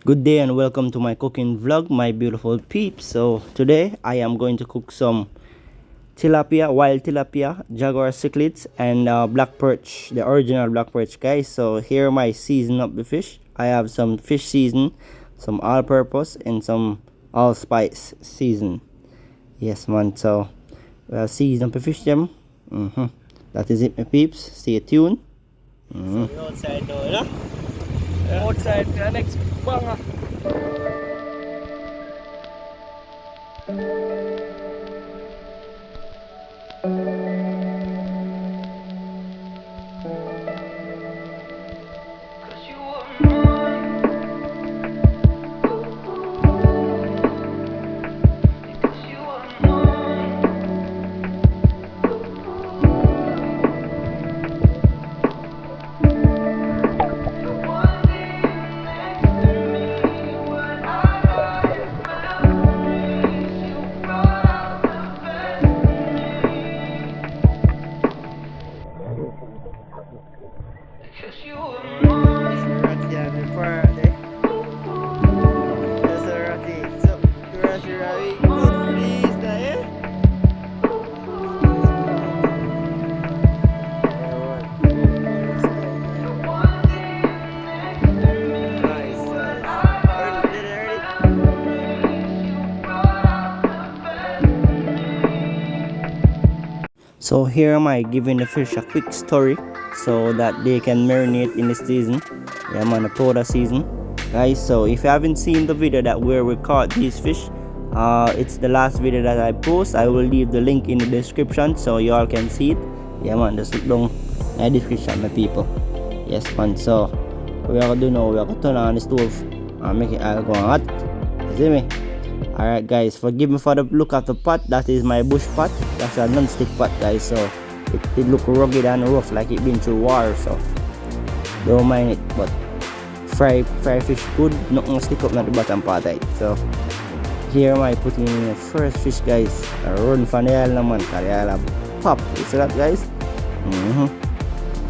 Good day and welcome to my cooking vlog, my beautiful peeps. So today I am going to cook some tilapia, wild tilapia, jaguar cichlids, and black perch, the original black perch, guys. So here my season up the fish. I have some fish season, some all-purpose, and some allspice season. Yes, man. So season up the fish them. That is it, my peeps. Stay tuned. So we're outside now, yeah? Outside for the next banger. So here am I giving the fish a quick story so that they can marinate in the season. Yeah, I'm on the powder season, guys. So if you haven't seen the video that where we caught these fish, it's the last video that I post. I will leave the link in the description so you all can see it. Yeah, man, just look down in the description, my people. Yes, man. So what we are gonna do now, we are gonna turn on the stove and make it all go hot. You see me? Alright, guys, forgive me for the look of the pot. That is my bush pot. That's a non-stick pot, guys. So it look rugged and rough, like it been through war. So don't mind it. But fry fish good, nothing stick up at the bottom part, right? So here am I putting in the first fish, guys. I run from the island, man. The island pop. You see that, guys?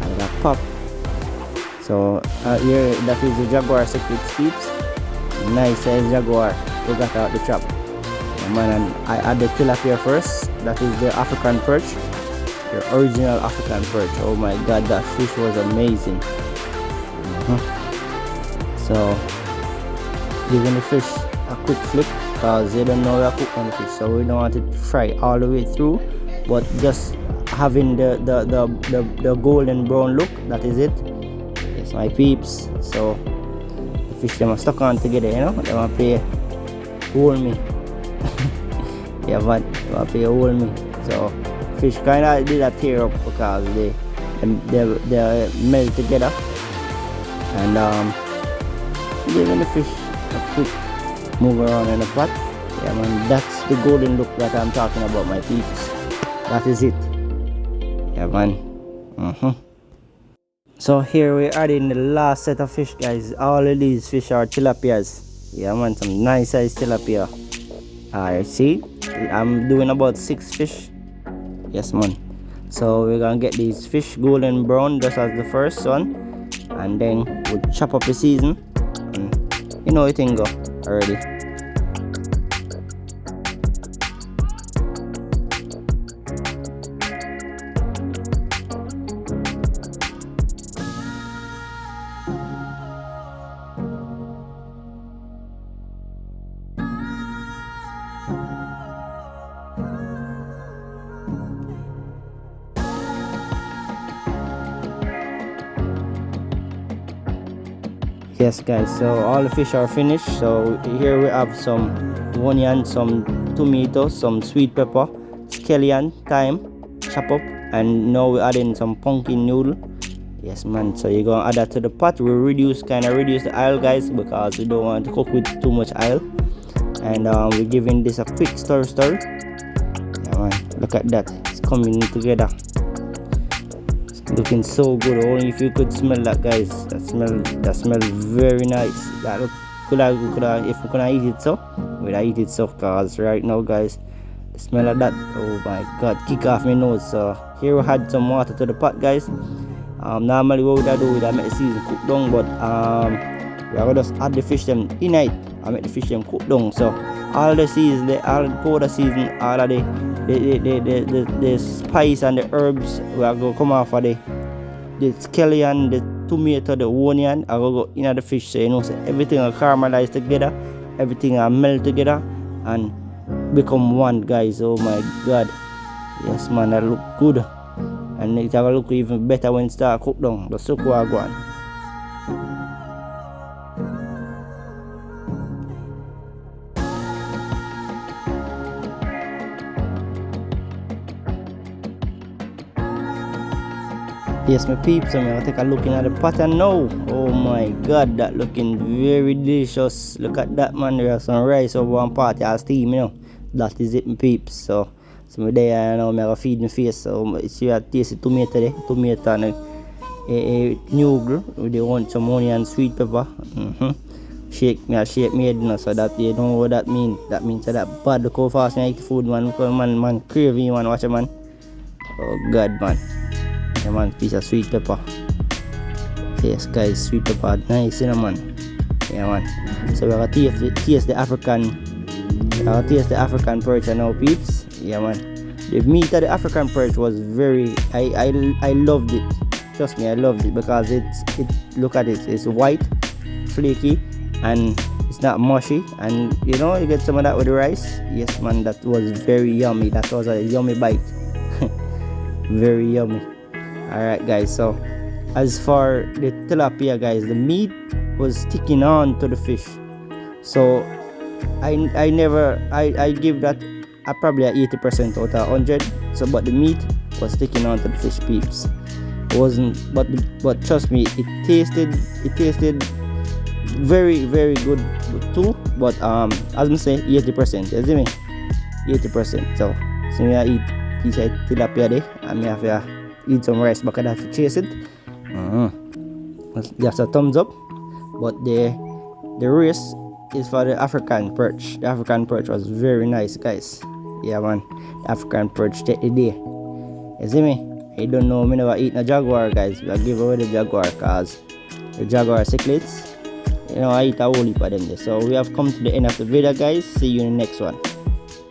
I got pop. So here, that is the jaguar cichlid peeps. Nice size jaguar. We got out the trap, man, and I add the tilapia first. That is the African perch, the original African perch. Oh my god, that fish was amazing. So giving the fish a quick flip because they don't know we are cooking the fish, so we don't want it to fry all the way through, but just having the golden brown look. That is it. Yes, my peeps. So the fish them are stuck on together, you know. They want to play hold me. Yeah, but they hold me. So fish kind of did a tear up because they melt together, and giving the fish a quick move around in the pot. Yeah, man, that's the golden look that I'm talking about, my peeps. That is it. Yeah, man. So here we're adding the last set of fish, guys. All of these fish are tilapias. Yeah, man, some nice size tilapia. See, I'm doing about 6 fish. Yes, man. So we're gonna get these fish golden brown just as the first one, and then we'll chop up the season, and you know it can go already. Yes, guys, so all the fish are finished. So here we have some onion, some tomato, some sweet pepper, scallion, thyme, chop up, and now we're adding some pumpkin noodle. Yes, man. So you're gonna add that to the pot. We reduce the oil, guys, because we don't want to cook with too much oil. And we're giving this a quick stir. Yeah, man, look at that, it's coming together. Looking so good. Only if you could smell that, guys. That smell very nice. That look, if we could eat it so, we'd eat it so, cause right now, guys, the smell of that, oh my god, kick off my nose. So here we had some water to the pot, guys. Normally what would I do, would I make the season cook down, but We are gonna just add the fish them in it and make the fish them cook down. So all the season, all the powder season, all of the spice and the herbs we are gonna come off of the scallion, the tomato, the onion. I go in the fish, so you know, so everything will caramelize together, everything will melt together and become one, guys. Oh my god, yes man, that look good, and it will look even better when it start cook down. The soup will go on. Yes, my peeps, I'm gonna take a look at the pattern now. Oh my god, that looking very delicious. Look at that, man. There are some rice over one part, I'll steam, you know. That is it, my peeps. So my day now, I'm gonna feed my face. So see, I taste the tomato there, tomato and a noodle with the one some onion and sweet pepper. Shake me head, you know, so that you know what that means. That means that bad look how fast I eat food, man. Because man craving, man, watch it, man. Oh god, man. Yeah, man, piece of sweet pepper. Yes, guys, sweet pepper, nice, you know, man. Yeah, man. So we're gonna taste the African. Taste the African perch now, peeps. Yeah, man. The meat of the African perch was very. I loved it. Trust me, I loved it because it. Look at it. It's white, flaky, and it's not mushy. And you know, you get some of that with the rice. Yes, man, that was very yummy. That was a yummy bite. Very yummy. Alright, guys, so as for the tilapia, guys, the meat was sticking on to the fish, so I give that probably 80% out of 100. So but the meat was sticking on to the fish, peeps. It wasn't, but trust me, it tasted very good too. But as I say, 80%, you see me, 80%. So me I eat piece of tilapia there, and me have to eat some rice back of that to chase it. That's a thumbs up. But the race is for the African perch. The African perch was very nice, guys. Yeah, man, the African perch take the day. You see me? I don't know, me never eat a jaguar, guys. I give away the jaguar cause the jaguar cichlids, you know, I eat a whole heap of them there. So we have come to the end of the video, guys. See you in the next one.